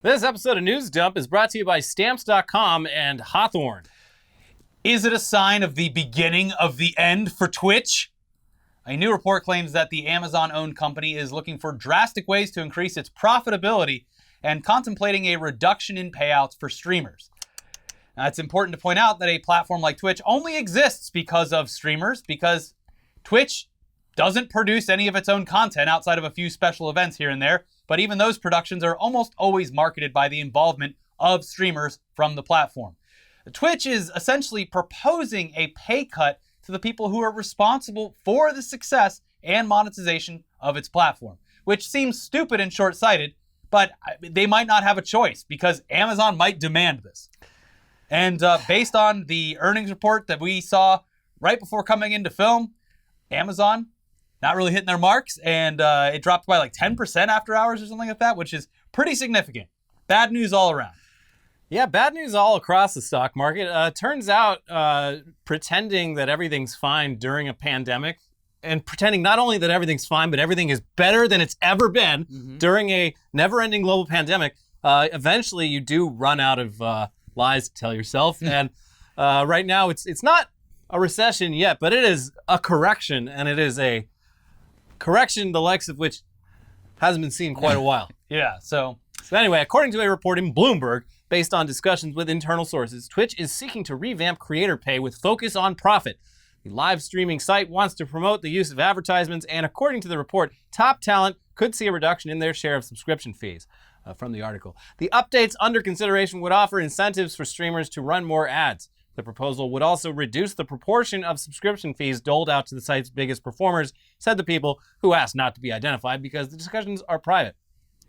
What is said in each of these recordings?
This episode of News Dump is brought to you by Stamps.com and Hawthorne. Is it a sign of the beginning of the end for Twitch? A new report claims that the Amazon-owned company is looking for drastic ways to increase its profitability and contemplating a reduction in payouts for streamers. Now, it's important to point out that a platform like Twitch only exists because of streamers, because Twitch doesn't produce any of its own content outside of a few special events here and there, but even those productions are almost always marketed by the involvement of streamers from the platform. Twitch is essentially proposing a pay cut to the people who are responsible for the success and monetization of its platform, which seems stupid and short-sighted, but they might not have a choice because Amazon might demand this. And based on the earnings report that we saw right before coming into film, Amazon not really hitting their marks, and it dropped by like 10% after hours or something like that, which is pretty significant. Bad news all around. Yeah, bad news all across the stock market. Turns out pretending that everything's fine during a pandemic and pretending not only that everything's fine, but everything is better than it's ever been during a never-ending global pandemic, eventually you do run out of lies to tell yourself. And right now it's not a recession yet, but it is a correction, and it is a correction the likes of which hasn't been seen in quite a while. Yeah, so anyway, according to a report in Bloomberg, based on discussions with internal sources, Twitch is seeking to revamp creator pay with focus on profit. The live streaming site wants to promote the use of advertisements, and according to the report, top talent could see a reduction in their share of subscription fees. From the article, the updates under consideration would offer incentives for streamers to run more ads. The proposal would also reduce the proportion of subscription fees doled out to the site's biggest performers, said the people who asked not to be identified because the discussions are private.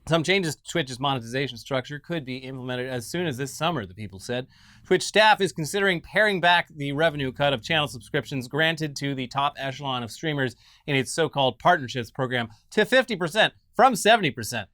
Some changes to Twitch's monetization structure could be implemented as soon as this summer, the people said. Twitch staff is considering paring back the revenue cut of channel subscriptions granted to the top echelon of streamers in its so-called partnerships program to 50% from 70%.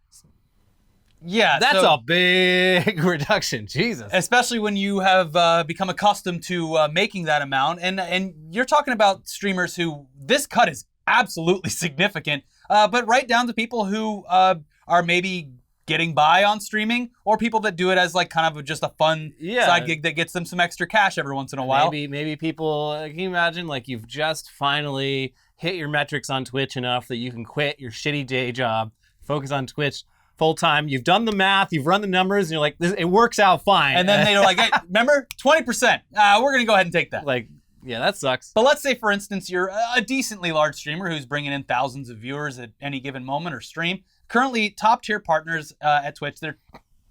yeah, That's so, a big reduction, Jesus. especially when you have become accustomed to making that amount, and you're talking about streamers who this cut is absolutely significant, but right down to people who are maybe getting by on streaming, or people that do it as like kind of just a fun side gig that gets them some extra cash every once in a while. Maybe people, can you imagine, like you've just finally hit your metrics on Twitch enough that you can quit your shitty day job, focus on Twitch full time. You've done the math, you've run the numbers, and you're like, it works out fine. And then they're like, hey, remember, 20%, we're gonna go ahead and take that. Like, yeah, that sucks. But let's say, for instance, you're a decently large streamer who's bringing in thousands of viewers at any given moment or stream. Currently, top-tier partners at Twitch, they're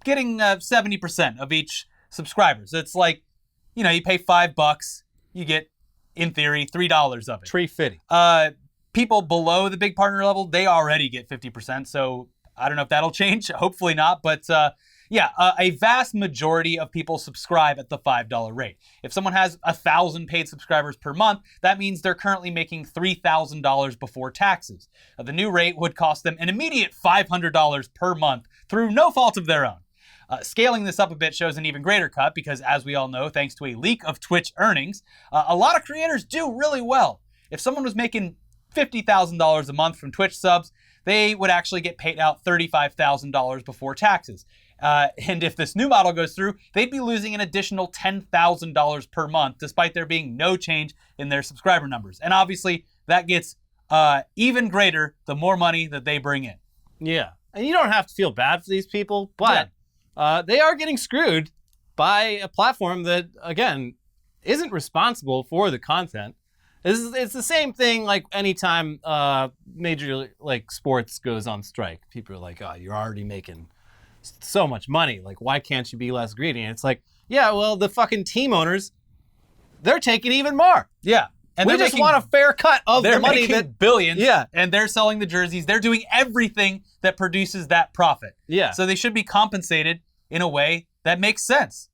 getting 70% of each subscriber. So it's like, you pay $5, you get, in theory, $3 of it. Tree fitty. People below the big partner level, they already get 50%. So I don't know if that'll change. Hopefully not. But a vast majority of people subscribe at the $5 rate. If someone has 1,000 paid subscribers per month, that means they're currently making $3,000 before taxes. The new rate would cost them an immediate $500 per month through no fault of their own. Scaling this up a bit shows an even greater cut because, as we all know, thanks to a leak of Twitch earnings, a lot of creators do really well. If someone was making $50,000 a month from Twitch subs, they would actually get paid out $35,000 before taxes. And if this new model goes through, they'd be losing an additional $10,000 per month, despite there being no change in their subscriber numbers. And obviously, that gets even greater the more money that they bring in. Yeah. And you don't have to feel bad for these people, but they are getting screwed by a platform that, again, isn't responsible for the content. It's the same thing like anytime major like sports goes on strike. People are like, oh, you're already making so much money. Like, why can't you be less greedy? And it's like, yeah, well, the fucking team owners, they're taking even more. Yeah. And we just want a fair cut of the money that billions. Yeah. And they're selling the jerseys. They're doing everything that produces that profit. Yeah. So they should be compensated in a way that makes sense.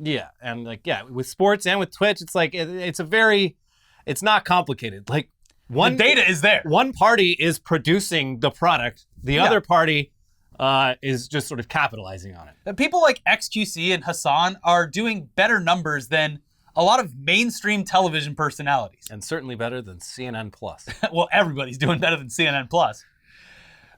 Yeah. And like, yeah, with sports and with Twitch, it's like, it's not complicated. Like the data is there. One party is producing the product. The other party is just sort of capitalizing on it. And people like XQC and Hassan are doing better numbers than a lot of mainstream television personalities. And certainly better than CNN Plus. Well, everybody's doing better than CNN Plus.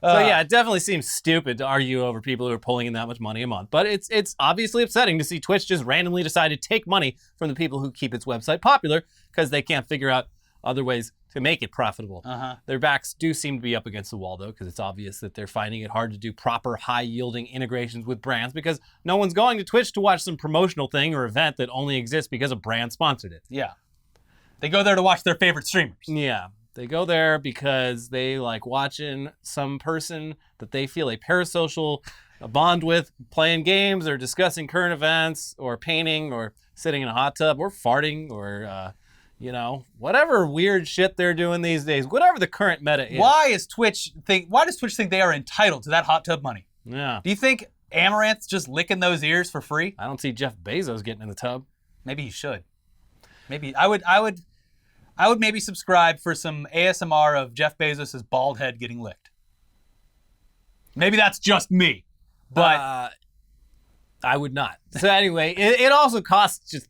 So yeah, it definitely seems stupid to argue over people who are pulling in that much money a month. But it's obviously upsetting to see Twitch just randomly decide to take money from the people who keep its website popular because they can't figure out other ways to make it profitable. Their backs do seem to be up against the wall, though, because it's obvious that they're finding it hard to do proper high-yielding integrations with brands because no one's going to Twitch to watch some promotional thing or event that only exists because a brand sponsored it. Yeah. They go there to watch their favorite streamers. Yeah. They go there because they like watching some person that they feel a parasocial bond with, playing games or discussing current events or painting or sitting in a hot tub or farting or, whatever weird shit they're doing these days, whatever the current meta is. Why does Twitch think they are entitled to that hot tub money? Yeah. Do you think Amaranth's just licking those ears for free? I don't see Jeff Bezos getting in the tub. Maybe he should. Maybe I would maybe subscribe for some ASMR of Jeff Bezos' bald head getting licked. Maybe that's just me, but I would not. So anyway, it also costs just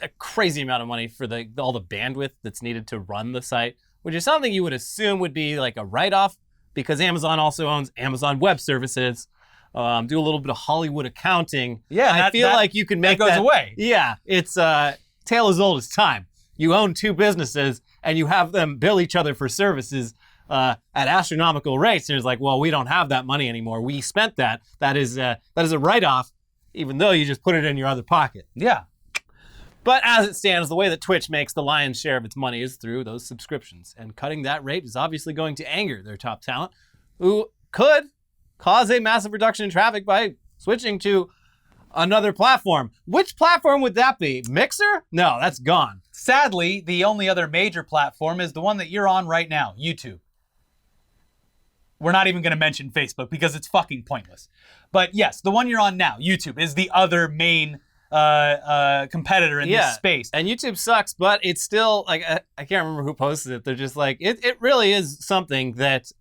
a crazy amount of money for all the bandwidth that's needed to run the site, which is something you would assume would be like a write-off because Amazon also owns Amazon Web Services. Do a little bit of Hollywood accounting. Yeah, I feel like you can make that goes away. Yeah, it's tale as old as time. You own two businesses and you have them bill each other for services at astronomical rates. And it's like, well, we don't have that money anymore. We spent that. That is a write-off, even though you just put it in your other pocket. Yeah. But as it stands, the way that Twitch makes the lion's share of its money is through those subscriptions. And cutting that rate is obviously going to anger their top talent, who could cause a massive reduction in traffic by switching to another platform. Which platform would that be? Mixer? No, that's gone. Sadly, the only other major platform is the one that you're on right now, YouTube. We're not even going to mention Facebook because it's fucking pointless. But yes, the one you're on now, YouTube, is the other main competitor in this space. And YouTube sucks, but it's still, like, I can't remember who posted it. They're just like, it really is something that,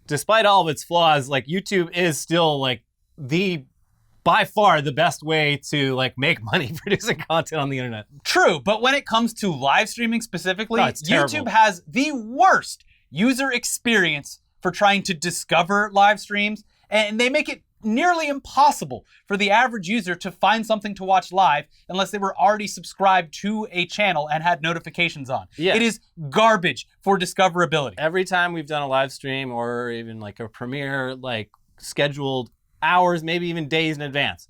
despite all of its flaws, like, YouTube is still, like, by far the best way to like make money producing content on the internet. True, but when it comes to live streaming specifically, YouTube has the worst user experience for trying to discover live streams, and they make it nearly impossible for the average user to find something to watch live unless they were already subscribed to a channel and had notifications on. Yeah. It is garbage for discoverability. Every time we've done a live stream or even like a premiere, like scheduled hours, maybe even days in advance,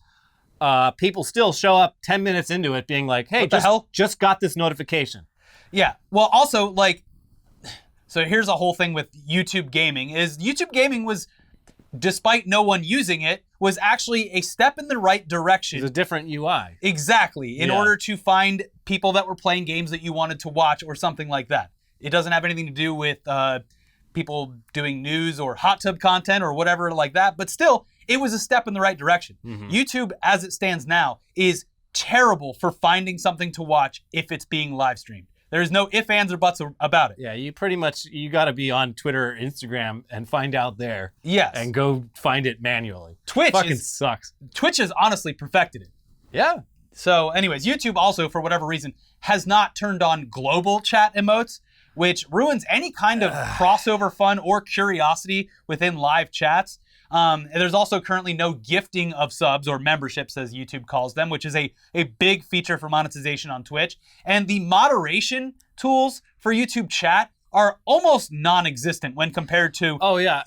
people still show up 10 minutes into it being like, hey, just got this notification. Yeah. Well, also, like, so here's a whole thing with YouTube gaming is YouTube gaming was, despite no one using it, was actually a step in the right direction. It's a different UI. Exactly. In order to find people that were playing games that you wanted to watch or something like that. It doesn't have anything to do with people doing news or hot tub content or whatever like that, but still, it was a step in the right direction. Mm-hmm. YouTube, as it stands now, is terrible for finding something to watch if it's being live streamed. There's no ifs, ands, or buts about it. Yeah, you got to be on Twitter or Instagram and find out there. Yes. And go find it manually. Twitch fucking sucks. Twitch has honestly perfected it. Yeah. So anyways, YouTube also, for whatever reason, has not turned on global chat emotes, which ruins any kind of crossover fun or curiosity within live chats. And there's also currently no gifting of subs or memberships, as YouTube calls them, which is a big feature for monetization on Twitch. And the moderation tools for YouTube chat are almost non-existent when compared to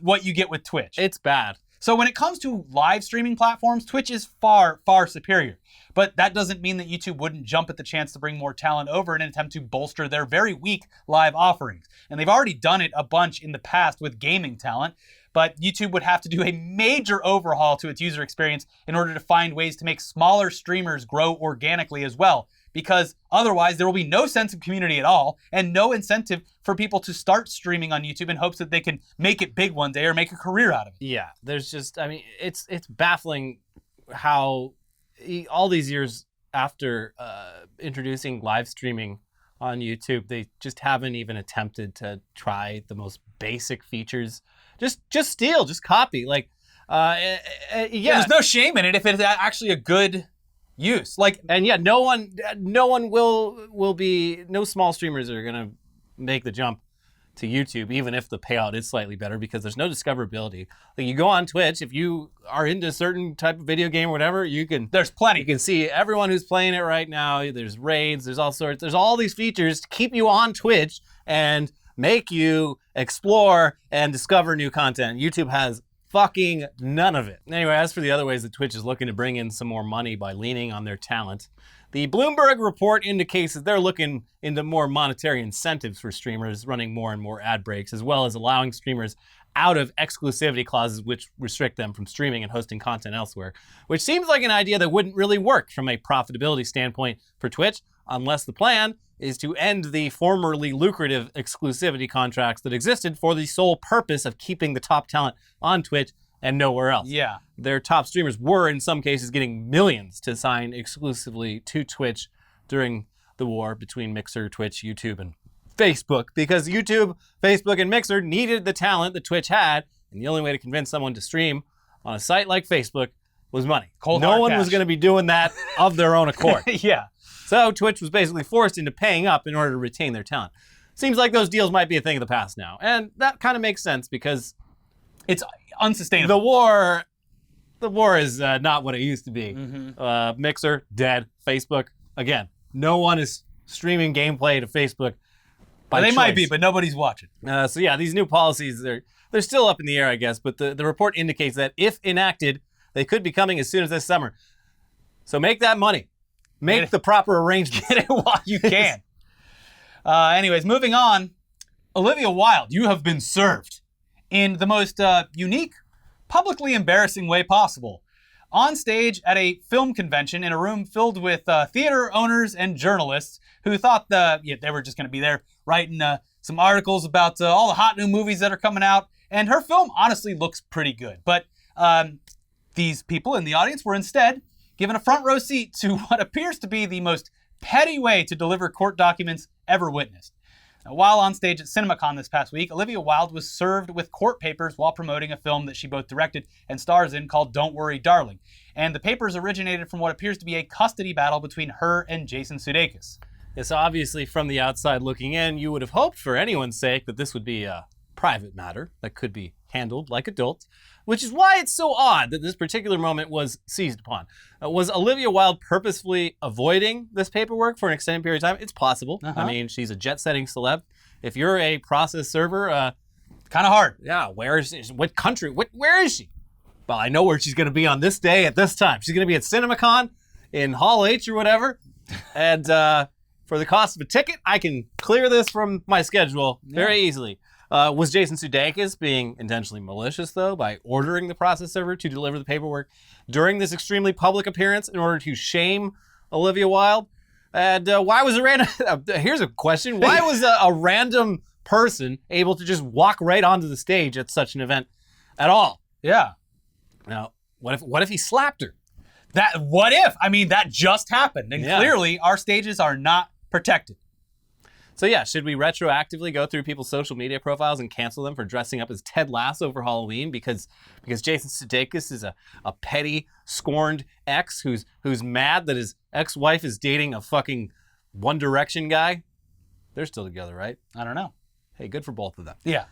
what you get with Twitch. It's bad. So when it comes to live streaming platforms, Twitch is far, far superior. But that doesn't mean that YouTube wouldn't jump at the chance to bring more talent over in an attempt to bolster their very weak live offerings. And they've already done it a bunch in the past with gaming talent. But YouTube would have to do a major overhaul to its user experience in order to find ways to make smaller streamers grow organically as well. Because otherwise there will be no sense of community at all and no incentive for people to start streaming on YouTube in hopes that they can make it big one day or make a career out of it. Yeah, there's just, I mean, it's baffling how all these years after introducing live streaming on YouTube, they just haven't even attempted to try the most basic features. Just copy. Like, there's no shame in it if it's actually a good use. Like, and no one will be, no small streamers are gonna make the jump to YouTube, even if the payout is slightly better, because there's no discoverability. Like, you go on Twitch, if you are into a certain type of video game or whatever, there's plenty. You can see everyone who's playing it right now. There's raids, there's all sorts. There's all these features to keep you on Twitch and make you explore and discover new content. YouTube has fucking none of it. Anyway, as for the other ways that Twitch is looking to bring in some more money by leaning on their talent, the Bloomberg report indicates that they're looking into more monetary incentives for streamers, running more and more ad breaks, as well as allowing streamers out of exclusivity clauses which restrict them from streaming and hosting content elsewhere, which seems like an idea that wouldn't really work from a profitability standpoint for Twitch, unless the plan is to end the formerly lucrative exclusivity contracts that existed for the sole purpose of keeping the top talent on Twitch and nowhere else. Yeah. Their top streamers were, in some cases, getting millions to sign exclusively to Twitch during the war between Mixer, Twitch, YouTube, and Facebook, because YouTube, Facebook, and Mixer needed the talent that Twitch had, and the only way to convince someone to stream on a site like Facebook was money. No one was going to be doing that of their own accord. Yeah. So Twitch was basically forced into paying up in order to retain their talent. Seems like those deals might be a thing of the past now, and that kind of makes sense because it's unsustainable. The war is not what it used to be. Mixer, dead. Facebook, again, no one is streaming gameplay to Facebook by they choice. might be, but nobody's watching. So yeah, these new policies, they're still up in the air, I guess, but the report indicates that if enacted, they could be coming as soon as this summer. So make that money. Make the proper arrangements. Get it while you can. Anyways, moving on. Olivia Wilde, you have been served in the most unique, publicly embarrassing way possible. On stage at a film convention in a room filled with theater owners and journalists who thought they were just going to be there writing some articles about all the hot new movies that are coming out. And her film honestly looks pretty good. But these people in the audience were instead given a front row seat to what appears to be the most petty way to deliver court documents ever witnessed. Now, while on stage at Cinemacon this past week, Olivia Wilde was served with court papers while promoting a film that she both directed and stars in called Don't Worry, Darling. And the papers originated from what appears to be a custody battle between her and Jason Sudeikis. Yes, obviously, from the outside looking in, you would have hoped for anyone's sake that this would be a private matter that could be handled like adults, which is why it's so odd that this particular moment was seized upon. Was Olivia Wilde purposefully avoiding this paperwork for an extended period of time? It's possible. I mean, she's a jet-setting celeb. If you're a process server, kind of hard. Yeah, what country? Where is she? Well, I know where she's going to be on this day at this time. She's going to be at Cinemacon in Hall H or whatever. And for the cost of a ticket, I can clear this from my schedule very easily. Was Jason Sudeikis being intentionally malicious, though, by ordering the process server to deliver the paperwork during this extremely public appearance in order to shame Olivia Wilde? And why was a random... here's a question. Why was a random person able to just walk right onto the stage at such an event at all? Yeah. Now, what if he slapped her? What if? I mean, that just happened. And clearly, our stages are not protected. So yeah, should we retroactively go through people's social media profiles and cancel them for dressing up as Ted Lasso for Halloween because Jason Sudeikis is a petty, scorned ex who's mad that his ex-wife is dating a fucking One Direction guy? They're still together, right? I don't know. Hey, good for both of them. Yeah.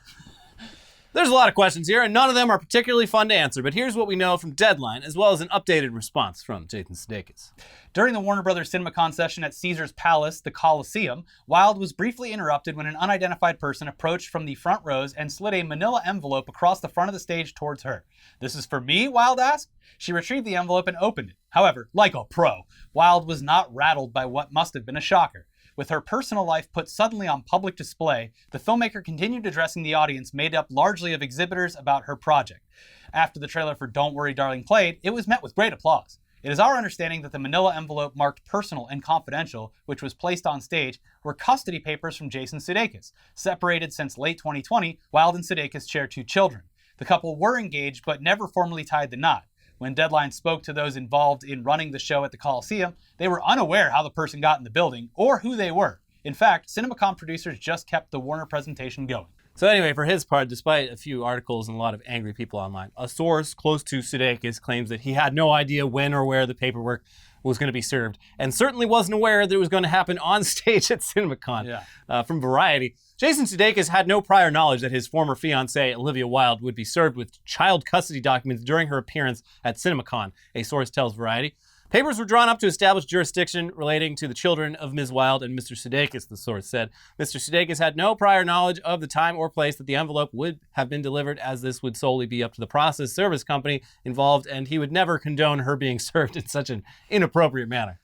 There's a lot of questions here, and none of them are particularly fun to answer, but here's what we know from Deadline, as well as an updated response from Jason Sudeikis. During the Warner Brothers CinemaCon session at Caesar's Palace, the Coliseum, Wilde was briefly interrupted when an unidentified person approached from the front rows and slid a manila envelope across the front of the stage towards her. "This is for me?" Wilde asked. She retrieved the envelope and opened it. However, like a pro, Wilde was not rattled by what must have been a shocker. With her personal life put suddenly on public display, the filmmaker continued addressing the audience made up largely of exhibitors about her project. After the trailer for Don't Worry, Darling played, it was met with great applause. It is our understanding that the manila envelope marked personal and confidential, which was placed on stage, were custody papers from Jason Sudeikis. Separated since late 2020, Wilde and Sudeikis share 2 children. The couple were engaged but never formally tied the knot. When Deadline spoke to those involved in running the show at the Coliseum, they were unaware how the person got in the building or who they were. In fact, CinemaCon producers just kept the Warner presentation going. So anyway, for his part, despite a few articles and a lot of angry people online, a source close to Sudeikis claims that he had no idea when or where the paperwork was going to be served, and certainly wasn't aware that it was going to happen on stage at CinemaCon. From Variety, Jason Sudeikis had no prior knowledge that his former fiancée, Olivia Wilde, would be served with child custody documents during her appearance at CinemaCon, a source tells Variety. Papers were drawn up to establish jurisdiction relating to the children of Ms. Wilde and Mr. Sudeikis, the source said. Mr. Sudeikis had no prior knowledge of the time or place that the envelope would have been delivered, as this would solely be up to the process service company involved, and he would never condone her being served in such an inappropriate manner.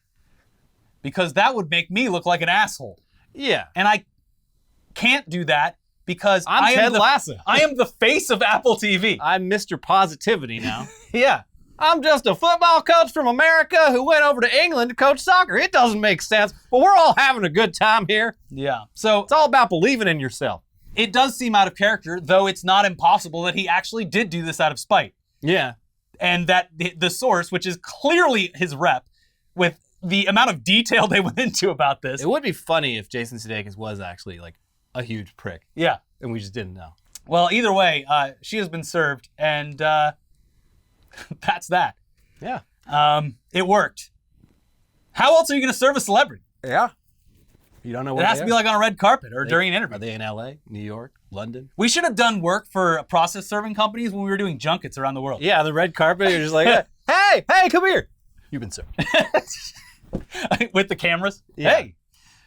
Because that would make me look like an asshole. Yeah. And I can't do that because I'm Ted Lasso. I am the face of Apple TV. I'm Mr. Positivity now. Yeah. I'm just a football coach from America who went over to England to coach soccer. It doesn't make sense, but we're all having a good time here. Yeah. So it's all about believing in yourself. It does seem out of character, though it's not impossible that he actually did do this out of spite. Yeah. And that the source, which is clearly his rep, with the amount of detail they went into about this. It would be funny if Jason Sudeikis was actually like a huge prick. Yeah. And we just didn't know. Well, either way, she has been served, and that's that. Yeah. It worked. How else are you going to serve a celebrity? Yeah. You don't know what it has to be like on a red carpet or during an interview. Are they in LA, New York, London? We should have done work for process serving companies when we were doing junkets around the world. Yeah, the red carpet, you're just like, hey, come here. You've been served. With the cameras? Yeah. Hey.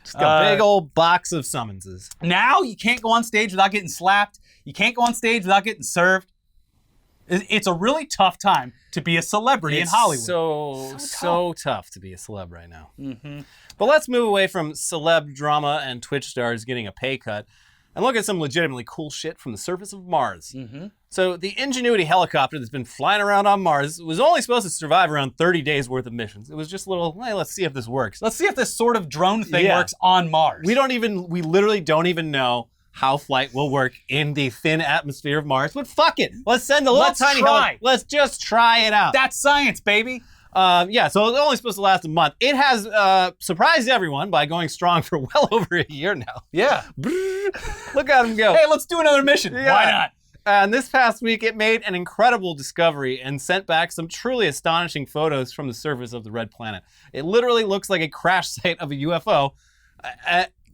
Just a big old box of summonses. Now you can't go on stage without getting slapped. You can't go on stage without getting served. It's a really tough time to be a celebrity in Hollywood. So tough to be a celeb right now. Mm-hmm. But let's move away from celeb drama and Twitch stars getting a pay cut and look at some legitimately cool shit from the surface of Mars. Mm-hmm. So the Ingenuity helicopter that's been flying around on Mars was only supposed to survive around 30 days worth of missions. It was just a little, hey, let's see if this works. Let's see if this sort of drone thing works on Mars. We literally don't even know how flight will work in the thin atmosphere of Mars. But fuck it. Let's send a little tiny helicopter. Let's just try it out. That's science, baby. So it's only supposed to last a month. It has surprised everyone by going strong for well over a year now. Yeah. Look at him go. Hey, let's do another mission. Yeah. Why not? And this past week, it made an incredible discovery and sent back some truly astonishing photos from the surface of the red planet. It literally looks like a crash site of a UFO.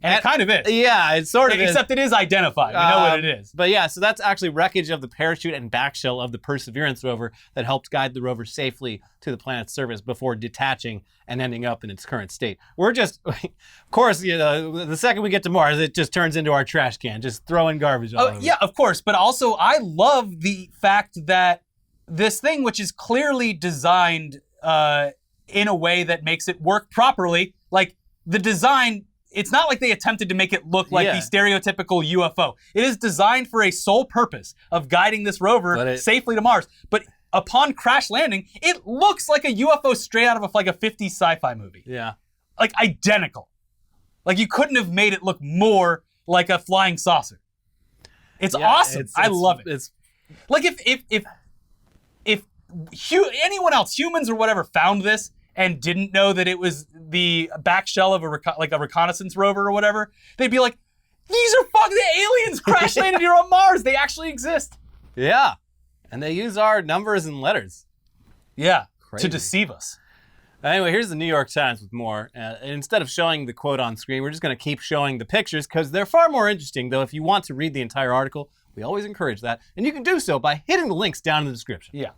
And it kind of is. Yeah, it sort of is. Except it is identified. We know what it is. But yeah, so that's actually wreckage of the parachute and back shell of the Perseverance rover that helped guide the rover safely to the planet's surface before detaching and ending up in its current state. We're just, of course, the second we get to Mars, it just turns into our trash can, just throwing garbage all over. Yeah, of course. But also, I love the fact that this thing, which is clearly designed in a way that makes it work properly, like the design... It's not like they attempted to make it look like the stereotypical UFO. It is designed for a sole purpose of guiding this rover safely to Mars. But upon crash landing, it looks like a UFO straight out of a 50s sci-fi movie. Yeah. Like identical. Like you couldn't have made it look more like a flying saucer. It's awesome. I love it. It's like if anyone else, humans or whatever, found this and didn't know that it was the back shell of a reconnaissance rover or whatever, they'd be like, these are fucking aliens crash landed here on Mars. They actually exist. Yeah. And they use our numbers and letters. Yeah. Crazy. To deceive us. Anyway, here's the New York Times with more. Instead of showing the quote on screen, we're just going to keep showing the pictures because they're far more interesting, though if you want to read the entire article, we always encourage that. And you can do so by hitting the links down in the description. Yeah.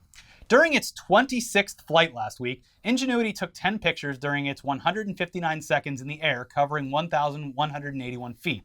During its 26th flight last week, Ingenuity took 10 pictures during its 159 seconds in the air, covering 1,181 feet.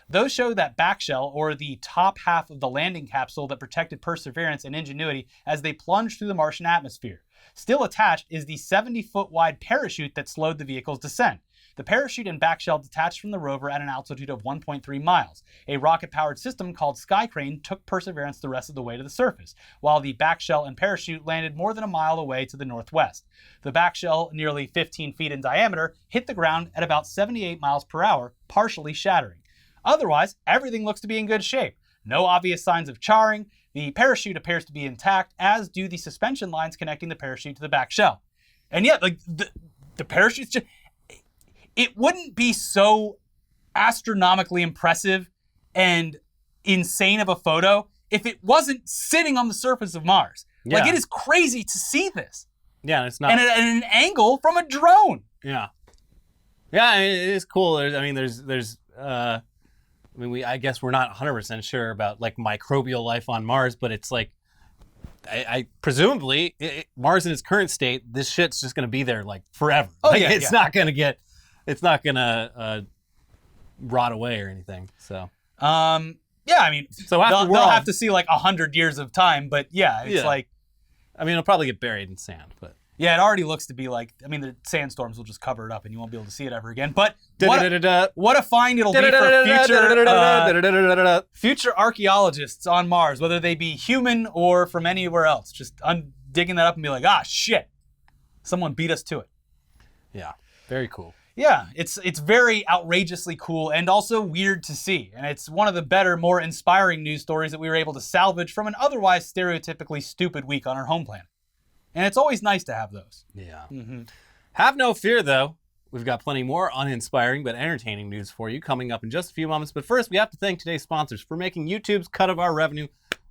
Those show that back shell, or the top half of the landing capsule that protected Perseverance and Ingenuity as they plunged through the Martian atmosphere. Still attached is the 70-foot wide parachute that slowed the vehicle's descent. The parachute and back shell detached from the rover at an altitude of 1.3 miles. A rocket-powered system called Skycrane took Perseverance the rest of the way to the surface, while the back shell and parachute landed more than a mile away to the northwest. The back shell, nearly 15 feet in diameter, hit the ground at about 78 miles per hour, partially shattering. Otherwise, everything looks to be in good shape. No obvious signs of charring. The parachute appears to be intact, as do the suspension lines connecting the parachute to the back shell. And yet, like the parachute's just... It wouldn't be so astronomically impressive and insane of a photo if it wasn't sitting on the surface of Mars. Yeah. Like, it is crazy to see this. Yeah, it's not. And at an angle from a drone. Yeah. Yeah, I mean, it is cool. I guess we're not 100% sure about like microbial life on Mars, but it's like, I presumably Mars in its current state, this shit's just gonna be there like forever. Oh like, yeah, it's not gonna rot away or anything. So. Yeah, I mean, so after they'll have to see like 100 years of time, but yeah, it's like. I mean, it'll probably get buried in sand, but. Yeah, it already looks to be like, I mean, the sandstorms will just cover it up and you won't be able to see it ever again. But what a find it'll be for future archaeologists on Mars, whether they be human or from anywhere else. Just digging that up and be like, ah, shit, someone beat us to it. Yeah, very cool. Yeah, it's very outrageously cool and also weird to see. And it's one of the better, more inspiring news stories that we were able to salvage from an otherwise stereotypically stupid week on our home planet. And it's always nice to have those. Yeah. Mm-hmm. Have no fear, though. We've got plenty more uninspiring but entertaining news for you coming up in just a few moments. But first, we have to thank today's sponsors for making YouTube's cut of our revenue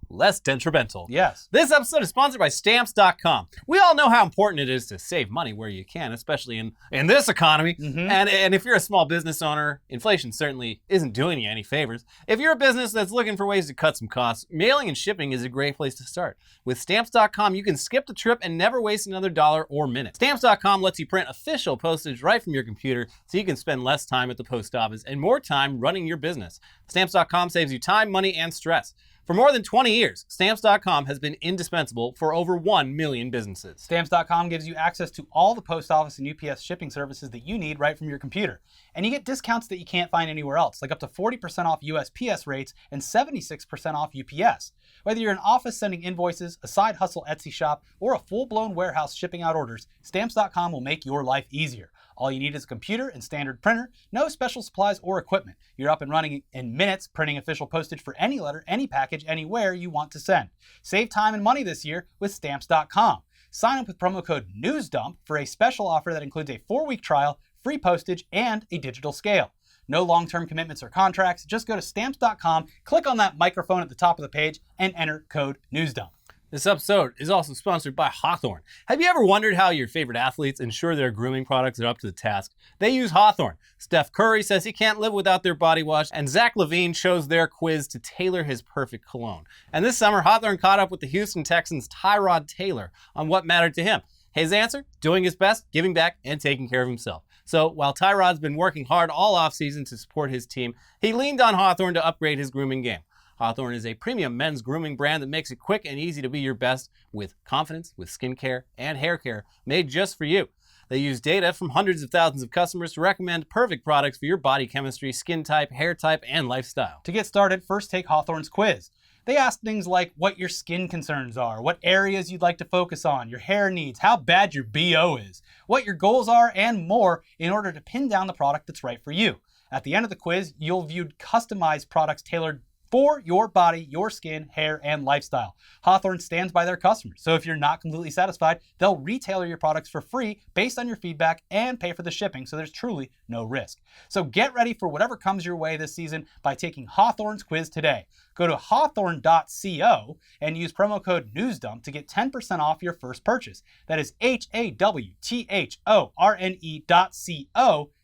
less detrimental. Yes. This episode is sponsored by Stamps.com. We all know how important it is to save money where you can, especially in this economy. Mm-hmm. And if you're a small business owner, inflation certainly isn't doing you any favors. If you're a business that's looking for ways to cut some costs, mailing and shipping is a great place to start. With Stamps.com, you can skip the trip and never waste another dollar or minute. Stamps.com lets you print official postage right from your computer so you can spend less time at the post office and more time running your business. Stamps.com saves you time, money, and stress. For more than 20 years, Stamps.com has been indispensable for over 1 million businesses. Stamps.com gives you access to all the post office and UPS shipping services that you need right from your computer. And you get discounts that you can't find anywhere else, like up to 40% off USPS rates and 76% off UPS. Whether you're an office sending invoices, a side hustle Etsy shop, or a full-blown warehouse shipping out orders, Stamps.com will make your life easier. All you need is a computer and standard printer, no special supplies or equipment. You're up and running in minutes, printing official postage for any letter, any package, anywhere you want to send. Save time and money this year with Stamps.com. Sign up with promo code NEWSDUMP for a special offer that includes a 4-week trial, free postage, and a digital scale. No long-term commitments or contracts. Just go to Stamps.com, click on that microphone at the top of the page, and enter code NEWSDUMP. This episode is also sponsored by Hawthorne. Have you ever wondered how your favorite athletes ensure their grooming products are up to the task? They use Hawthorne. Steph Curry says he can't live without their body wash, and Zach LaVine chose their quiz to tailor his perfect cologne. And this summer, Hawthorne caught up with the Houston Texans' Tyrod Taylor on what mattered to him. His answer? Doing his best, giving back, and taking care of himself. So while Tyrod's been working hard all offseason to support his team, he leaned on Hawthorne to upgrade his grooming game. Hawthorne is a premium men's grooming brand that makes it quick and easy to be your best with confidence, with skincare and hair care made just for you. They use data from hundreds of thousands of customers to recommend perfect products for your body chemistry, skin type, hair type, and lifestyle. To get started, first take Hawthorne's quiz. They ask things like what your skin concerns are, what areas you'd like to focus on, your hair needs, how bad your BO is, what your goals are, and more in order to pin down the product that's right for you. At the end of the quiz, you'll view customized products tailored for your body, your skin, hair, and lifestyle. Hawthorne stands by their customers, so if you're not completely satisfied, they'll retailer your products for free based on your feedback and pay for the shipping, so there's truly no risk. So get ready for whatever comes your way this season by taking Hawthorne's quiz today. Go to hawthorne.co and use promo code NEWSDUMP to get 10% off your first purchase. That is HAWTHORNE.co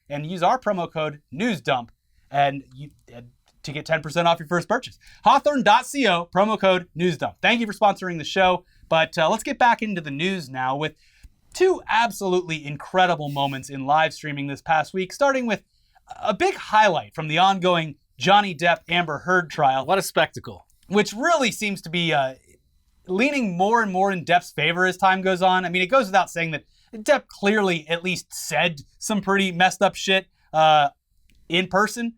and use our promo code NEWSDUMP to get 10% off your first purchase. Hawthorne.co, promo code NEWSDUMP. Thank you for sponsoring the show, but let's get back into the news now with two absolutely incredible moments in live streaming this past week, starting with a big highlight from the ongoing Johnny Depp Amber Heard trial. What a spectacle. Which really seems to be leaning more and more in Depp's favor as time goes on. I mean, it goes without saying that Depp clearly at least said some pretty messed up shit in person.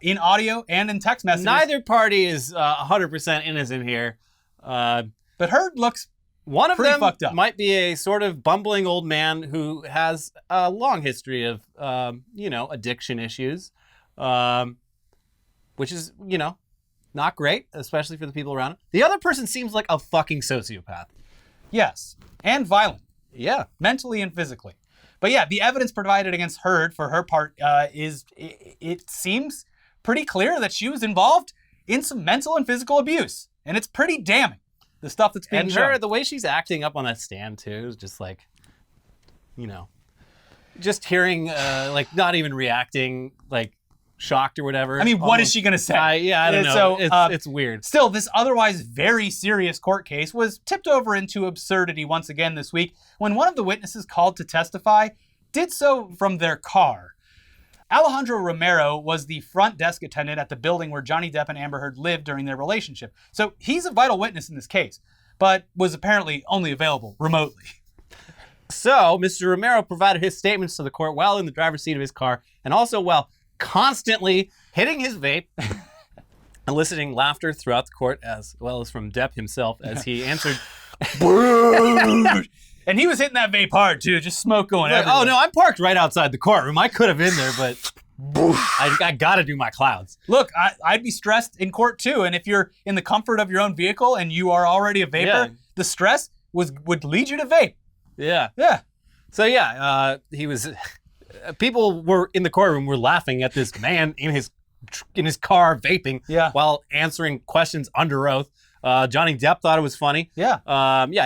In audio and in text messages. Neither party is 100% innocent here. But Heard looks one of pretty them fucked up. Might be a sort of bumbling old man who has a long history of, addiction issues, which is, not great, especially for the people around him. The other person seems like a fucking sociopath. Yes, and violent. Yeah. Mentally and physically. But yeah, the evidence provided against Heard for her part it seems pretty clear that she was involved in some mental and physical abuse. And it's pretty damning, the stuff that's being shown. And the way she's acting up on that stand, too, is just like... just hearing, not even reacting, shocked or whatever. I mean, what is she going to say? I don't know. So, it's weird. Still, this otherwise very serious court case was tipped over into absurdity once again this week when one of the witnesses called to testify did so from their car. Alejandro Romero was the front desk attendant at the building where Johnny Depp and Amber Heard lived during their relationship. So he's a vital witness in this case, but was apparently only available remotely. So Mr. Romero provided his statements to the court while in the driver's seat of his car and also while constantly hitting his vape, eliciting laughter throughout the court as well as from Depp himself as he answered. And he was hitting that vape hard too, just smoke going everywhere. Oh no, I'm parked right outside the courtroom. I could have been there, but I got to do my clouds. Look, I'd be stressed in court too, and if you're in the comfort of your own vehicle and you are already a vapor, the stress would lead you to vape. Yeah. Yeah. So he was. People were in the courtroom were laughing at this man in his car vaping while answering questions under oath. Johnny Depp thought it was funny. Yeah.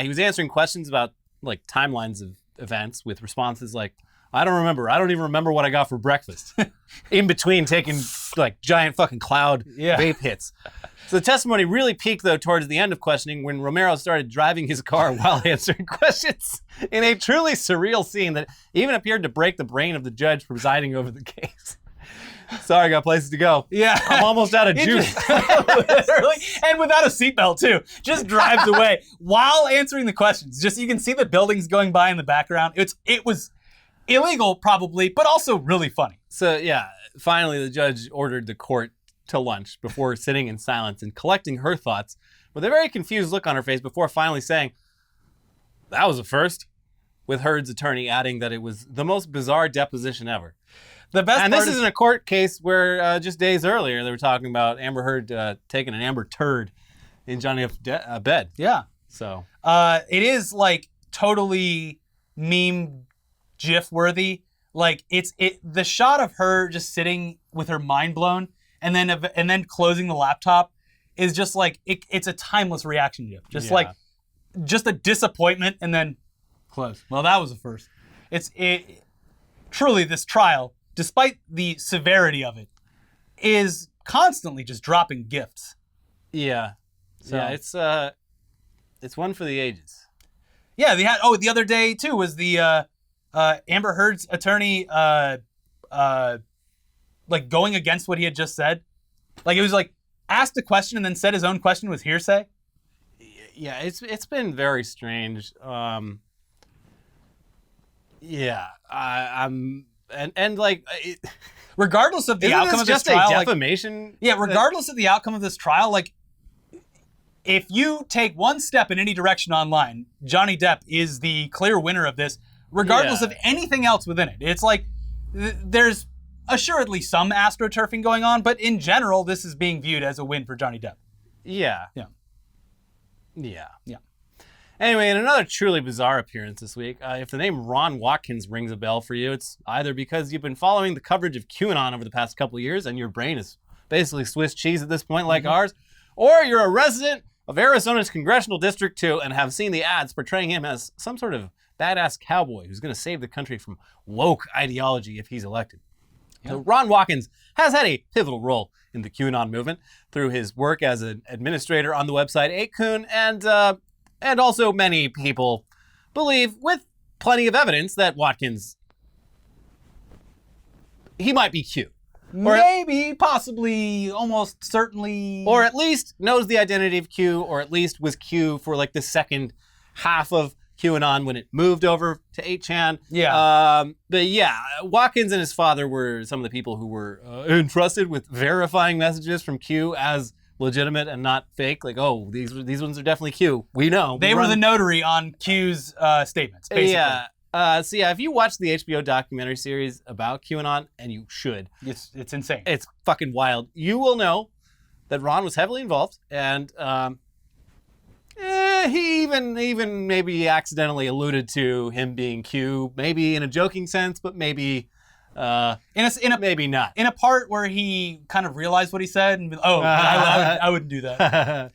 He was answering questions about timelines of events with responses like, I don't remember. I don't even remember what I got for breakfast. In between taking giant fucking cloud vape hits. So the testimony really peaked though towards the end of questioning when Romero started driving his car while answering questions in a truly surreal scene that even appeared to break the brain of the judge presiding over the case. Sorry, I got places to go. Yeah. I'm almost out of juice. Literally, and without a seatbelt too. Just drives away while answering the questions. Just you can see the buildings going by in the background. It was illegal probably, but also really funny. So finally the judge ordered the court to lunch before sitting in silence and collecting her thoughts with a very confused look on her face before finally saying, that was a first, with Heard's attorney adding that it was the most bizarre deposition ever. The best and part this is in a court case where just days earlier they were talking about Amber Heard taking an amber turd in Johnny Depp's bed. Yeah. So it is totally meme GIF worthy. The shot of her just sitting with her mind blown and then closing the laptop is just it's a timeless reaction GIF. Just a disappointment and then close. Well, that was a first. Truly this trial, despite the severity of it, is constantly just dropping gifts. Yeah. So. Yeah, it's one for the ages. Yeah, the other day too was the Amber Heard's attorney going against what he had just said. It was asked a question and then said his own question was hearsay. Yeah, it's been very strange. I'm regardless of the outcome of this trial, just a defamation. Regardless of the outcome of this trial, if you take one step in any direction online, Johnny Depp is the clear winner of this, regardless of anything else within it. It's there's assuredly some astroturfing going on, but in general, this is being viewed as a win for Johnny Depp. Yeah. Anyway, in another truly bizarre appearance this week, if the name Ron Watkins rings a bell for you, it's either because you've been following the coverage of QAnon over the past couple of years and your brain is basically Swiss cheese at this point like ours, or you're a resident of Arizona's Congressional District 2 and have seen the ads portraying him as some sort of badass cowboy who's going to save the country from woke ideology if he's elected. So Ron Watkins has had a pivotal role in the QAnon movement through his work as an administrator on the website 8kun, and also many people believe, with plenty of evidence, that Watkins, he might be Q. Maybe, possibly, almost certainly. Or at least knows the identity of Q, or at least was Q for the second half of QAnon when it moved over to 8chan. Yeah. But Watkins and his father were some of the people who were entrusted with verifying messages from Q as legitimate and not fake. These ones are definitely Q. We know. They were the notary on Q's statements, basically. Yeah. If you watch the HBO documentary series about QAnon, and you should. It's insane. It's fucking wild. You will know that Ron was heavily involved, and he even maybe accidentally alluded to him being Q, maybe in a joking sense, but maybe maybe not. In a part where he kind of realized what he said and I wouldn't do that.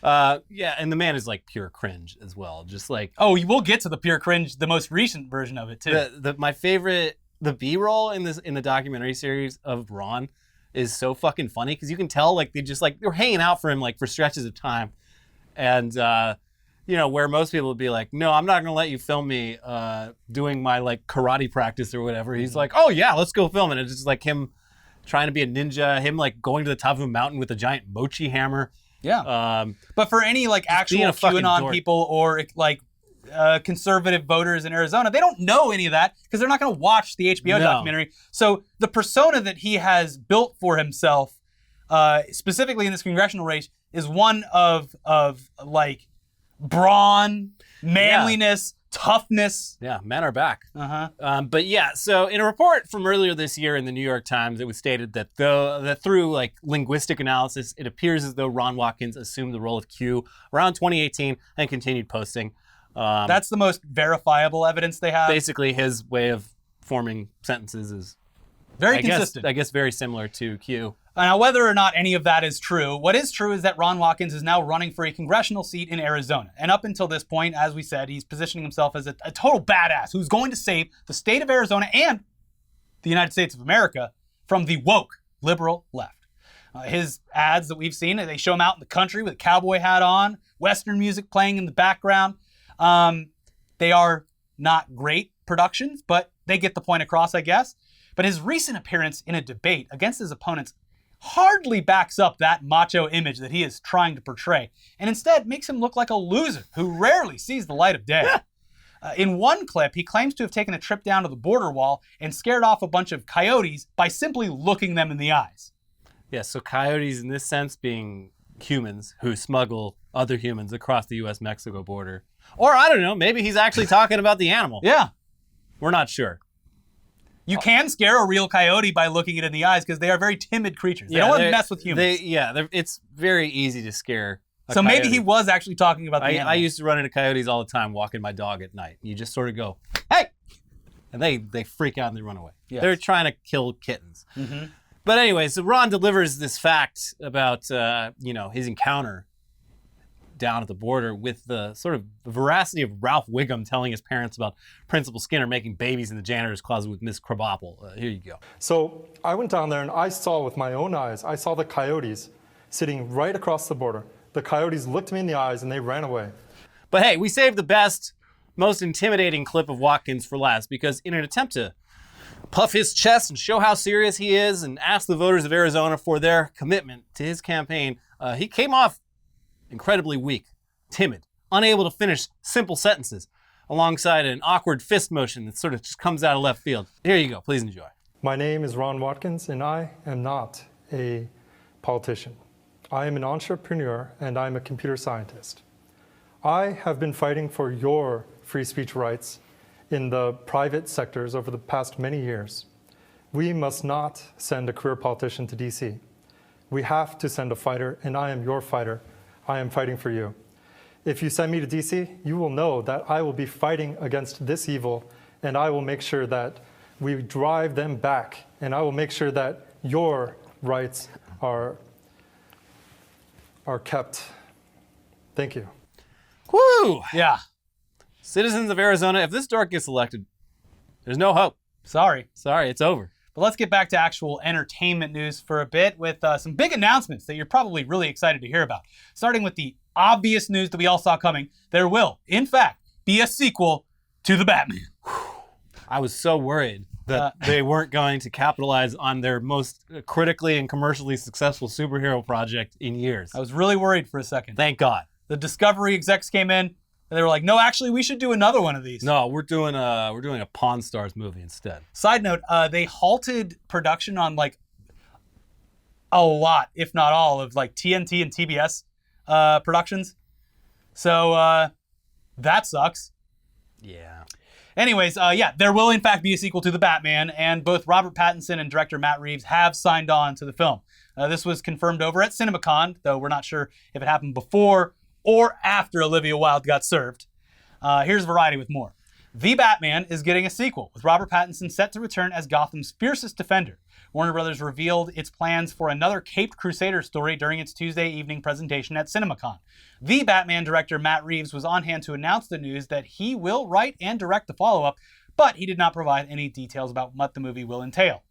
Yeah, and the man is like pure cringe as well. Just like Oh, we'll get to the pure cringe, the most recent version of it too. my favorite, the B-roll in the documentary series of Ron is so fucking funny because you can tell like they're hanging out for him like for stretches of time, and where most people would be like, no, I'm not gonna let you film me doing my like karate practice or whatever. He's like, oh yeah, let's go film it. It's just like him trying to be a ninja, him like going to the top of a mountain with a giant mochi hammer. Yeah. But for any like actual QAnon people or like conservative voters in Arizona, they don't know any of that because they're not going to watch the HBO documentary. So the persona that he has built for himself, specifically in this congressional race, is one of like brawn, manliness, toughness. Yeah, men are back. Uh-huh. So in a report from earlier this year in the New York Times, it was stated that through like linguistic analysis, it appears as though Ron Watkins assumed the role of Q around 2018 and continued posting. That's the most verifiable evidence they have. Basically, his way of forming sentences is very consistent. I guess very similar to Q. Now, whether or not any of that is true, what is true is that Ron Watkins is now running for a congressional seat in Arizona. And up until this point, as we said, he's positioning himself as a total badass who's going to save the state of Arizona and the United States of America from the woke liberal left. His ads that we've seen, they show him out in the country with a cowboy hat on, Western music playing in the background. They are not great productions, but they get the point across, I guess. But his recent appearance in a debate against his opponents hardly backs up that macho image that he is trying to portray, and instead makes him look like a loser who rarely sees the light of day. In one clip, he claims to have taken a trip down to the border wall and scared off a bunch of coyotes by simply looking them in the eyes. Yeah, so coyotes in this sense being humans who smuggle other humans across the U.S.-Mexico border. Or, I don't know, maybe he's actually talking about the animal. Yeah. We're not sure. You can scare a real coyote by looking it in the eyes because they are very timid creatures. They don't want to mess with humans. It's very easy to scare a So coyote. maybe he was actually talking about the animal. I used to run into coyotes all the time walking my dog at night. You just sort of go, hey! And they freak out and they run away. Yes. They're trying to kill kittens. Mm-hmm. But anyway, so Ron delivers this fact about, his encounter down at the border with the sort of veracity of Ralph Wiggum telling his parents about Principal Skinner making babies in the janitor's closet with Miss Krabappel. Here you go. So I went down there and I saw with my own eyes, I saw the coyotes sitting right across the border. The coyotes looked me in the eyes and they ran away. But hey, we saved the best, most intimidating clip of Watkins for last because in an attempt to puff his chest and show how serious he is and ask the voters of Arizona for their commitment to his campaign, he came off incredibly weak, timid, unable to finish simple sentences, alongside an awkward fist motion that sort of just comes out of left field. Here you go. Please enjoy. My name is Ron Watkins, and I am not a politician. I am an entrepreneur, and I'm a computer scientist. I have been fighting for your free speech rights in the private sectors over the past many years. We must not send a career politician to DC. We have to send a fighter, and I am your fighter. I am fighting for you. If you send me to DC, you will know that I will be fighting against this evil, and I will make sure that we drive them back, and I will make sure that your rights are kept. Thank you. Woo! Yeah. Citizens of Arizona, if this dork gets elected, there's no hope. Sorry, it's over. But let's get back to actual entertainment news for a bit with some big announcements that you're probably really excited to hear about. Starting with the obvious news that we all saw coming. There will, in fact, be a sequel to The Batman. I was so worried that they weren't going to capitalize on their most critically and commercially successful superhero project in years. I was really worried for a second. Thank God. The Discovery execs came in and they were like, no, actually, we should do another one of these. No, we're doing a Pawn Stars movie instead. Side note, they halted production on like a lot, if not all, of like TNT and TBS productions. So that sucks. Yeah. Anyways, there will in fact be a sequel to The Batman, and both Robert Pattinson and director Matt Reeves have signed on to the film. This was confirmed over at Cinemacon, though we're not sure if it happened before or after Olivia Wilde got served. Here's Variety with more. The Batman is getting a sequel, with Robert Pattinson set to return as Gotham's fiercest defender. Warner Brothers revealed its plans for another Caped Crusader story during its Tuesday evening presentation at CinemaCon. The Batman director Matt Reeves was on hand to announce the news that he will write and direct the follow-up, but he did not provide any details about what the movie will entail.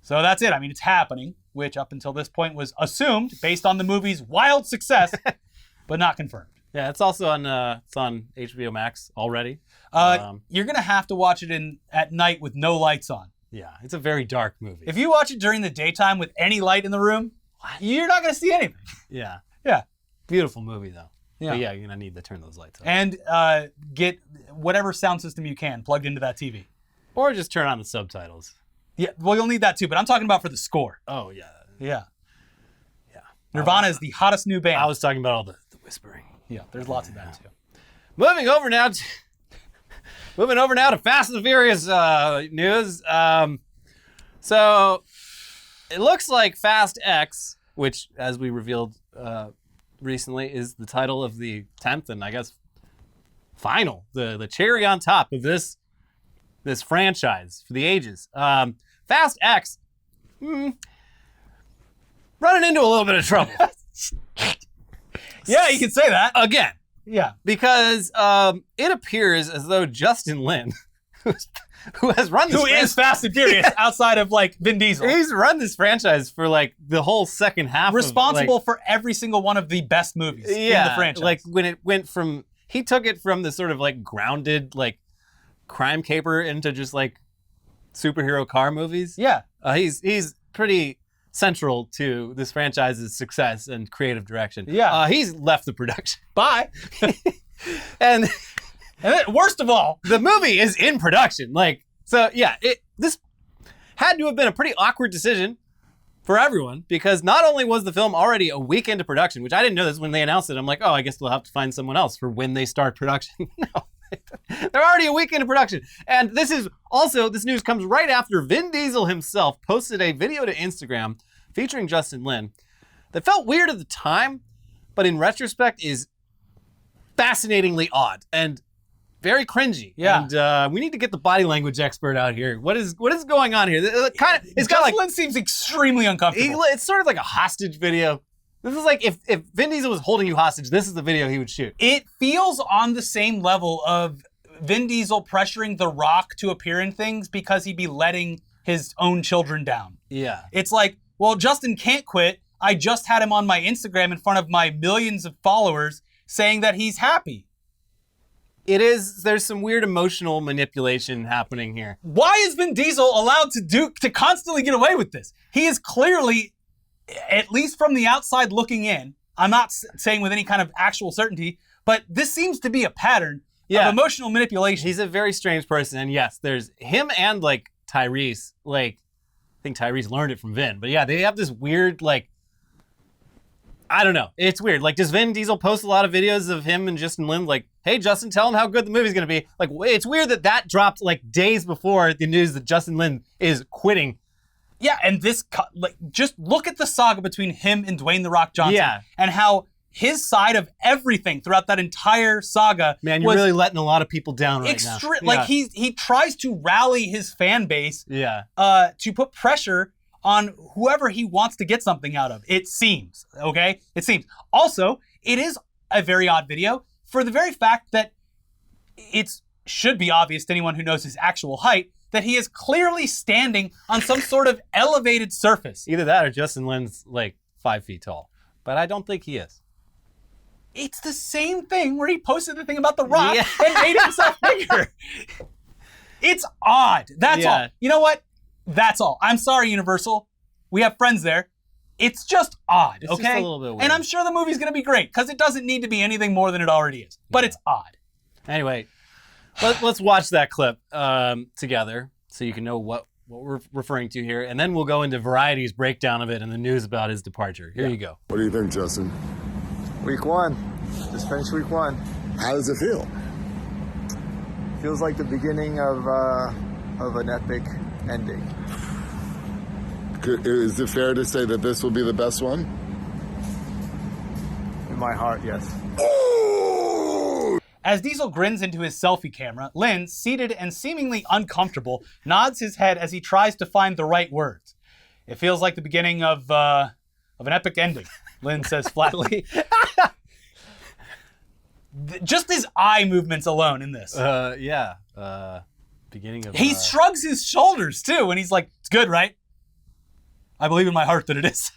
So that's it. I mean, it's happening, which up until this point was assumed based on the movie's wild success, but not confirmed. Yeah, it's also on HBO Max already. You're going to have to watch it at night with no lights on. Yeah, it's a very dark movie. If you watch it during the daytime with any light in the room, you're not going to see anything. Yeah. Yeah. Beautiful movie, though. Yeah. But yeah, you're going to need to turn those lights on. And get whatever sound system you can plugged into that TV. Or just turn on the subtitles. Yeah, well, you'll need that too, but I'm talking about for the score. Oh, yeah. Yeah. Yeah. Nirvana is the hottest new band. I was talking about all the whispering. Yeah, there's lots of that too. Moving over now to Fast and the Furious news. So it looks like Fast X, which, as we revealed recently, is the title of the 10th and I guess final, the cherry on top of this franchise for the ages. Fast X, running into a little bit of trouble. Yeah, you can say that. Again. Yeah. Because it appears as though Justin Lin, who has run this is Fast and Furious outside of like Vin Diesel. He's run this franchise for like the whole second half. Responsible for every single one of the best movies in the franchise. Like when it went from, he took it from the sort of like grounded like crime caper into just like superhero car movies. Yeah. He's pretty central to this franchise's success and creative direction. Yeah. He's left the production. Bye. and then, worst of all, the movie is in production. Like, so yeah, this had to have been a pretty awkward decision for everyone, because not only was the film already a week into production, which I didn't know this when they announced it. I'm like, oh, I guess they'll have to find someone else for when they start production. No. They're already a week into production. And this news comes right after Vin Diesel himself posted a video to Instagram featuring Justin Lin that felt weird at the time, but in retrospect is fascinatingly odd and very cringy. Yeah. And we need to get the body language expert out here. What is going on here? Justin Lin seems extremely uncomfortable. It's sort of like a hostage video. This is like if Vin Diesel was holding you hostage, this is the video he would shoot. It feels on the same level of Vin Diesel pressuring The Rock to appear in things because he'd be letting his own children down. Yeah. It's like, well, Justin can't quit. I just had him on my Instagram in front of my millions of followers saying that he's happy. There's some weird emotional manipulation happening here. Why is Vin Diesel allowed to constantly get away with this? He is clearly, at least from the outside looking in, I'm not saying with any kind of actual certainty, but this seems to be a pattern of emotional manipulation. He's a very strange person, and yes, there's him and like Tyrese. Like, I think Tyrese learned it from Vin, but yeah, they have this weird like, I don't know, it's weird. Like, does Vin Diesel post a lot of videos of him and Justin Lin like, hey Justin, tell him how good the movie's gonna be? Like, it's weird that dropped like days before the news that Justin Lin is quitting. Yeah, and this, like, just look at the saga between him and Dwayne "The Rock" Johnson, and how his side of everything throughout that entire saga. Man, you're really letting a lot of people down right now. Like, he tries to rally his fan base, to put pressure on whoever he wants to get something out of. It seems, okay? It seems. Also, it is a very odd video for the very fact that it should be obvious to anyone who knows his actual height that he is clearly standing on some sort of elevated surface. Either that or Justin Lin's like 5 feet tall. But I don't think he is. It's the same thing where he posted the thing about The Rock and made himself bigger. It's odd. That's all. You know what? That's all. I'm sorry, Universal. We have friends there. It's just odd, it's okay? Just a little bit weird. And I'm sure the movie's going to be great because it doesn't need to be anything more than it already is. But it's odd. Anyway, let's watch that clip together so you can know what we're referring to here. And then we'll go into Variety's breakdown of it and the news about his departure. Here you go. What do you think, Justin? Week 1. Just finished week 1. How does it feel? Feels like the beginning of an epic ending. Is it fair to say that this will be the best one? In my heart, yes. As Diesel grins into his selfie camera, Lynn, seated and seemingly uncomfortable, nods his head as he tries to find the right words. It feels like the beginning of an epic ending, Lynn says flatly. Just his eye movements alone in this. Beginning of... He shrugs his shoulders, too, and he's like, it's good, right? I believe in my heart that it is.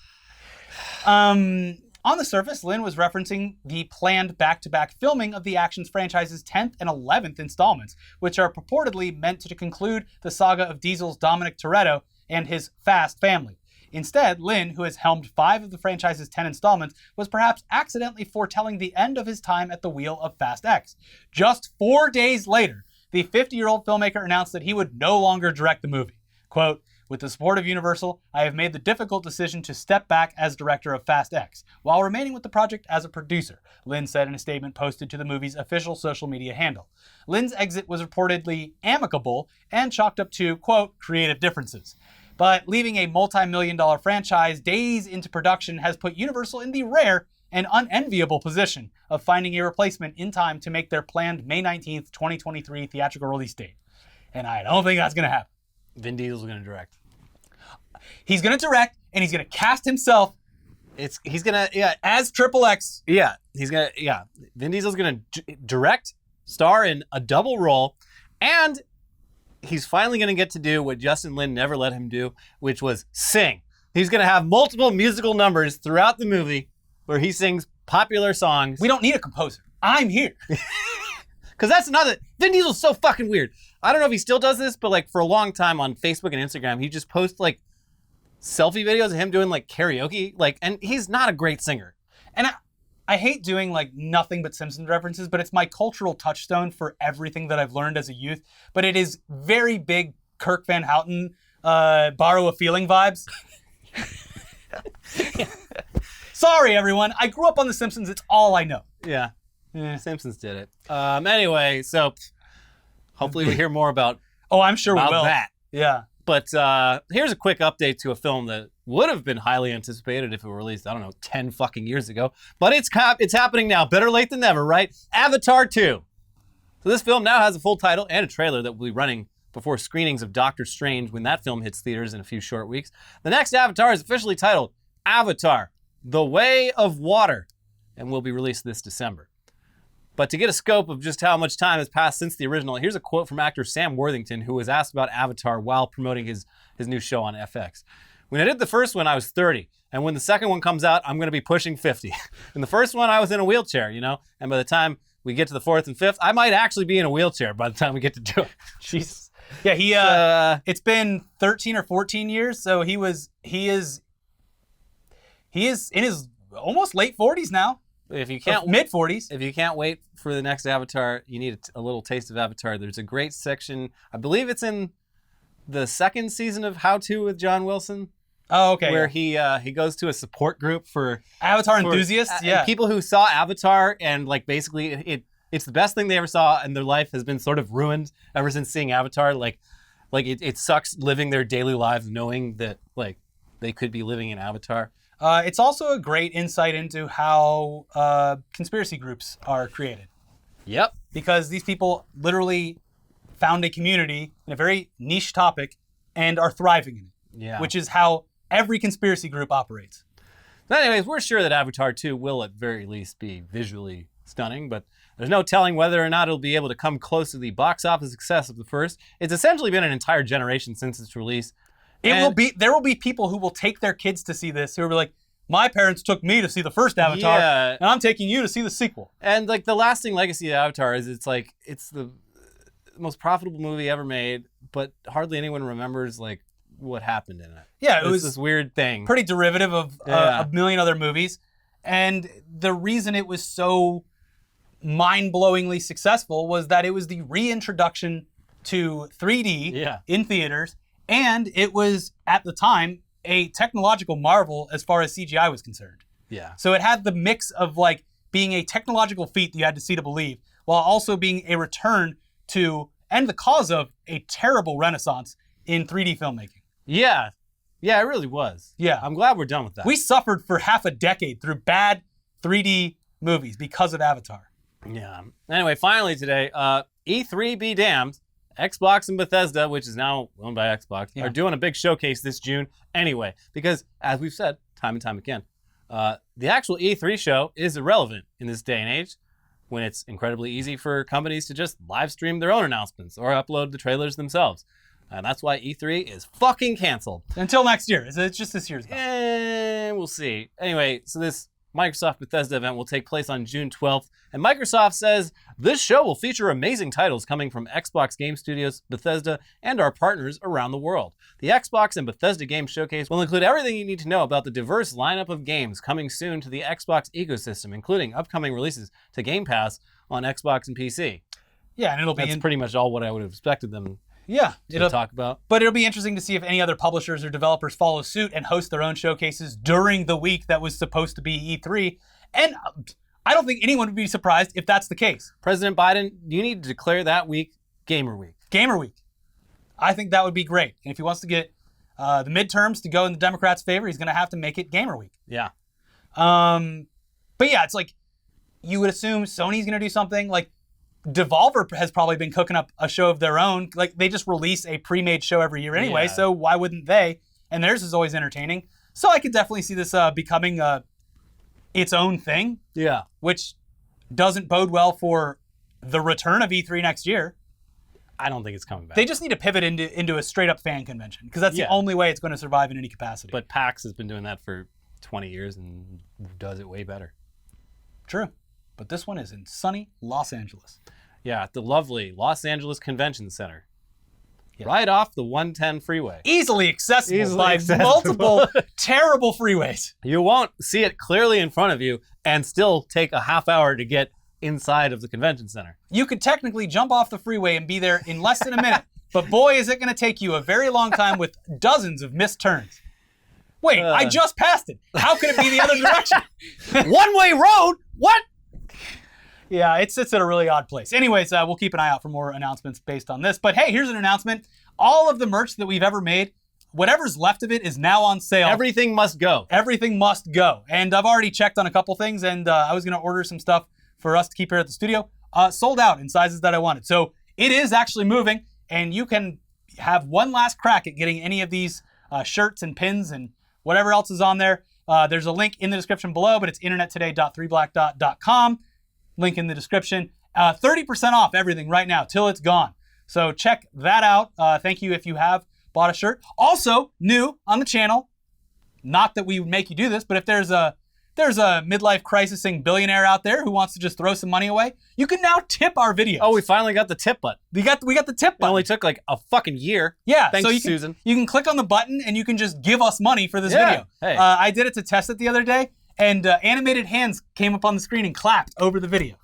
On the surface, Lynn was referencing the planned back-to-back filming of the action's franchise's 10th and 11th installments, which are purportedly meant to conclude the saga of Diesel's Dominic Toretto and his Fast family. Instead, Lynn, who has helmed 5 of the franchise's 10 installments, was perhaps accidentally foretelling the end of his time at the wheel of Fast X. Just 4 days later, the 50-year-old filmmaker announced that he would no longer direct the movie. Quote, with the support of Universal, I have made the difficult decision to step back as director of Fast X, while remaining with the project as a producer, Lynn said in a statement posted to the movie's official social media handle. Lynn's exit was reportedly amicable and chalked up to, quote, creative differences. But leaving a multi-million-dollar franchise days into production has put Universal in the rare and unenviable position of finding a replacement in time to make their planned May 19th, 2023 theatrical release date. And I don't think that's going to happen. Vin Diesel's going to direct. He's going to direct, and he's going to cast himself He's going to... as Triple X. Yeah, he's going to... Yeah. Vin Diesel's going to direct, star in a double role, and he's finally going to get to do what Justin Lin never let him do, which was sing. He's going to have multiple musical numbers throughout the movie where he sings popular songs. We don't need a composer. I'm here. Because that's another... Vin Diesel's so fucking weird. I don't know if he still does this, but like for a long time on Facebook and Instagram, he just posts like selfie videos of him doing like karaoke. Like, and he's not a great singer. And I hate doing like nothing but Simpsons references, but it's my cultural touchstone for everything that I've learned as a youth. But it is very big Kirk Van Houten, borrow a feeling vibes. Sorry, everyone. I grew up on The Simpsons. It's all I know. Yeah. Simpsons did it. Anyway, so hopefully we hear more about I'm sure we will. that. Yeah. But here's a quick update to a film that would have been highly anticipated if it were released, I don't know, 10 fucking years ago. But it's happening now. Better late than never, right? Avatar 2. So this film now has a full title and a trailer that will be running before screenings of Doctor Strange when that film hits theaters in a few short weeks. The next Avatar is officially titled Avatar: The Way of Water and will be released this December. But to get a scope of just how much time has passed since the original, here's a quote from actor Sam Worthington, who was asked about Avatar while promoting his new show on FX. When I did the first one, I was 30. And when the second one comes out, I'm going to be pushing 50. In the first one, I was in a wheelchair, you know? And by the time we get to the fourth and fifth, I might actually be in a wheelchair by the time we get to do it. Jesus. Yeah, it's been 13 or 14 years, so he is in his almost late 40s now. If you can't mid 40s. If you can't wait for the next Avatar, you need a little taste of Avatar. There's a great section. I believe it's in the second season of How To with John Wilson. Oh, okay. Where he goes to a support group for Avatar enthusiasts. Yeah, people who saw Avatar and like basically it's the best thing they ever saw, and their life has been sort of ruined ever since seeing Avatar. Like it sucks living their daily lives knowing that like they could be living in Avatar. It's also a great insight into how conspiracy groups are created. Yep. Because these people literally found a community in a very niche topic and are thriving in it. Yeah. Which is how every conspiracy group operates. But anyways, we're sure that Avatar 2 will at very least be visually stunning, but there's no telling whether or not it'll be able to come close to the box office success of the first. It's essentially been an entire generation since its release. There will be people who will take their kids to see this who will be like, my parents took me to see the first Avatar, and I'm taking you to see the sequel. And like the lasting legacy of Avatar is it's the most profitable movie ever made, but hardly anyone remembers like what happened in it. Yeah, it was this weird thing. Pretty derivative of a million other movies. And the reason it was so mind-blowingly successful was that it was the reintroduction to 3D in theaters. And it was, at the time, a technological marvel as far as CGI was concerned. Yeah. So it had the mix of like being a technological feat that you had to see to believe, while also being a return to, and the cause of, a terrible renaissance in 3D filmmaking. Yeah. Yeah, it really was. Yeah. I'm glad we're done with that. We suffered for half a decade through bad 3D movies because of Avatar. Yeah. Anyway, finally today, E3 be damned. Xbox and Bethesda, which is now owned by Xbox, are doing a big showcase this June anyway. Because, as we've said time and time again, the actual E3 show is irrelevant in this day and age when it's incredibly easy for companies to just live stream their own announcements or upload the trailers themselves. And that's why E3 is fucking canceled. Until next year. It's just this year's. We'll see. Anyway, so this Microsoft Bethesda event will take place on June 12th, and Microsoft says this show will feature amazing titles coming from Xbox Game Studios, Bethesda, and our partners around the world. The Xbox and Bethesda Game Showcase will include everything you need to know about the diverse lineup of games coming soon to the Xbox ecosystem, including upcoming releases to Game Pass on Xbox and PC. Yeah, and it'll be That's pretty much all what I would have expected them to talk about. But it'll be interesting to see if any other publishers or developers follow suit and host their own showcases during the week that was supposed to be E3. And I don't think anyone would be surprised if that's the case. President Biden, you need to declare that week Gamer Week. Gamer Week. I think that would be great. And if he wants to get the midterms to go in the Democrats' favor, he's going to have to make it Gamer Week. Yeah. But yeah, it's like you would assume Sony's going to do something. Like Devolver has probably been cooking up a show of their own. Like they just release a pre-made show every year anyway, so why wouldn't they? And theirs is always entertaining. So I could definitely see this becoming its own thing. Yeah. Which doesn't bode well for the return of E3 next year. I don't think it's coming back. They just need to pivot into a straight-up fan convention because that's the only way it's going to survive in any capacity. But PAX has been doing that for 20 years and does it way better. True. But this one is in sunny Los Angeles. Yeah, at the lovely Los Angeles Convention Center. Yeah. Right off the 110 freeway. Easily accessible by multiple terrible freeways. You won't see it clearly in front of you and still take a half hour to get inside of the convention center. You could technically jump off the freeway and be there in less than a minute, but boy, is it going to take you a very long time with dozens of missed turns. Wait, I just passed it. How could it be the other direction? One-way road? What? Yeah, it sits at a really odd place. Anyways, we'll keep an eye out for more announcements based on this. But hey, here's an announcement. All of the merch that we've ever made, whatever's left of it is now on sale. Everything must go. Everything must go. And I've already checked on a couple things, and I was going to order some stuff for us to keep here at the studio. Sold out in sizes that I wanted. So it is actually moving, and you can have one last crack at getting any of these shirts and pins and whatever else is on there. There's a link in the description below, but it's internettoday.3blackdot.com. Link in the description. 30% off everything right now till it's gone. So check that out. Thank you if you have bought a shirt. Also, new on the channel, not that we would make you do this, but if there's a midlife crisising billionaire out there who wants to just throw some money away, you can now tip our videos. Oh, we finally got the tip button. We got the tip button. It only took like a fucking year. Yeah. Thanks, so Susan. You can click on the button and you can just give us money for this video. Hey. I did it to test it the other day, and animated hands came up on the screen and clapped over the video.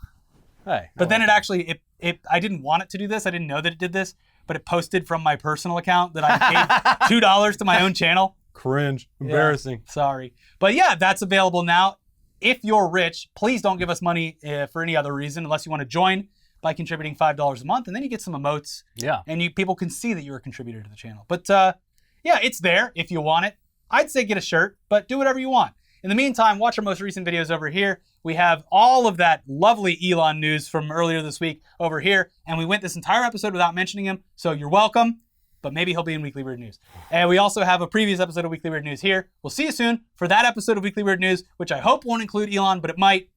Hey. But then it actually, I didn't want it to do this. I didn't know that it did this, but it posted from my personal account that I gave $2 to my own channel. Cringe. Embarrassing. Yeah, sorry. But yeah, that's available now. If you're rich, please don't give us money for any other reason unless you want to join by contributing $5 a month, and then you get some emotes. Yeah. And people can see that you're a contributor to the channel. But yeah, it's there if you want it. I'd say get a shirt, but do whatever you want. In the meantime, watch our most recent videos over here. We have all of that lovely Elon news from earlier this week over here, and we went this entire episode without mentioning him, so you're welcome, but maybe he'll be in Weekly Weird News. And we also have a previous episode of Weekly Weird News here. We'll see you soon for that episode of Weekly Weird News, which I hope won't include Elon, but it might.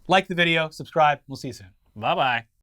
Like the video, subscribe, we'll see you soon. Bye-bye.